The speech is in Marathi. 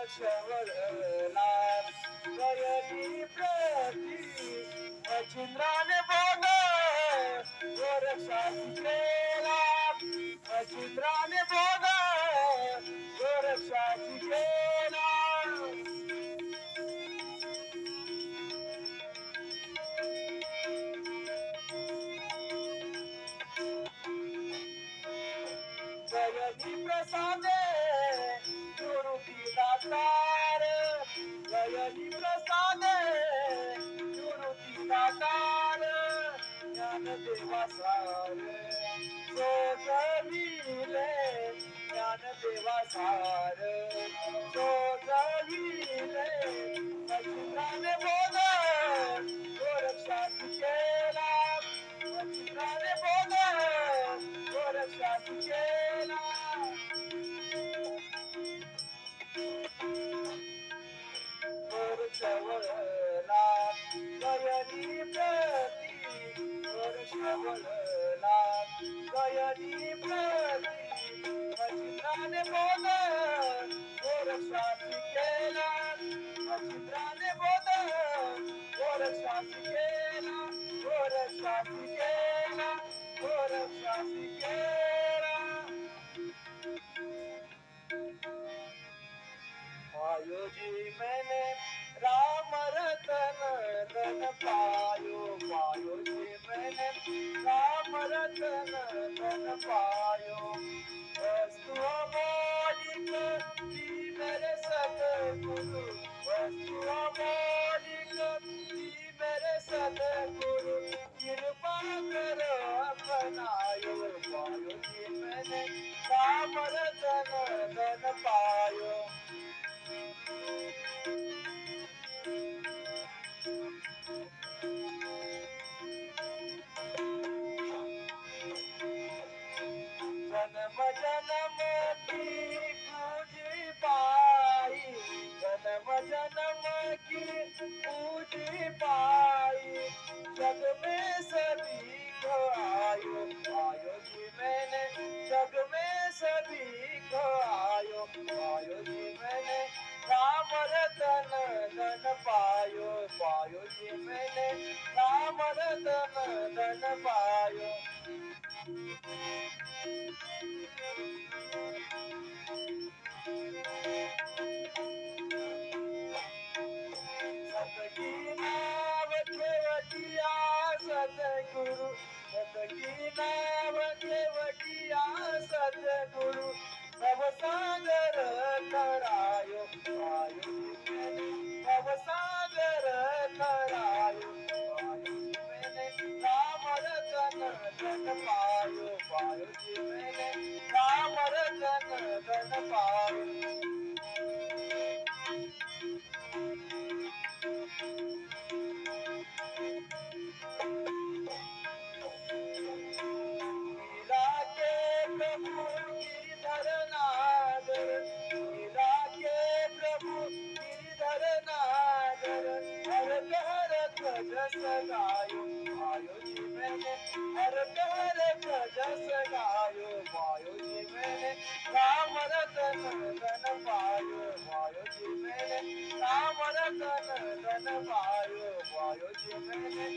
गोरक्षवरला गयली प्रती मच्छिंद्राने बोध गोरक्षाची केला मच्छिंद्राने बोध गोरक्षाची केला गयली प्रसादे गुरुती दातार गयली प्रसादे गुरुती दातार ज्ञानदेवा सार सोजविले ज्ञानदेवा सार सोजविले मच्छिंद्राने बोध गोरक्षाची केला मच्छिंद्राने बोध गोरक्षाची केला गोरक्षवरला गयली प्रती गोरक्षवरला गयली प्रती मच्छिंद्राने बोध गोरक्षाची केला मच्छिंद्राने बोध गोरक्षाची केला गोरक्षाची केला गोरक्षाची केला पायो जी मैंने राम रतन धन पायो पायो जी मैंने राम रतन धन पायो वस्तु अमोलिक जी मेरे सतगुरु वस्तु अमोलिक जी मेरे सतगुरु कृपा करो अपनायो पायो जी मैंने राम रतन धन पायो जन्म जन्म की पूजी पाई जन्म जन्म की पूजी पाई जग में सभी को आयो आयो जी मैंने जग में सभी को आयो आयो जी मैंने राम रतन धन पायो पायो जी मैंने राम रतन धन पायो सतकी नाव ठेवटिया सतगुरु सतकी नाव ठेवटिया सतगुरु भवसागर करायो आयो मैंने भवसागर करायो आयो मैंने राम रतन धन पायो पायो जी मैंने राम रतन धन पायो लीला के प्रभु गिरिधर नागर लीला के प्रभु गिरिधर नागर हर कहर ध्वज सगायो आयो जी मैंने हर कहर ध्वज सगायो पायो जी मैंने राम रतन धन पायो पायो जी मैंने राम रतन धन पायो पायो जी मैंने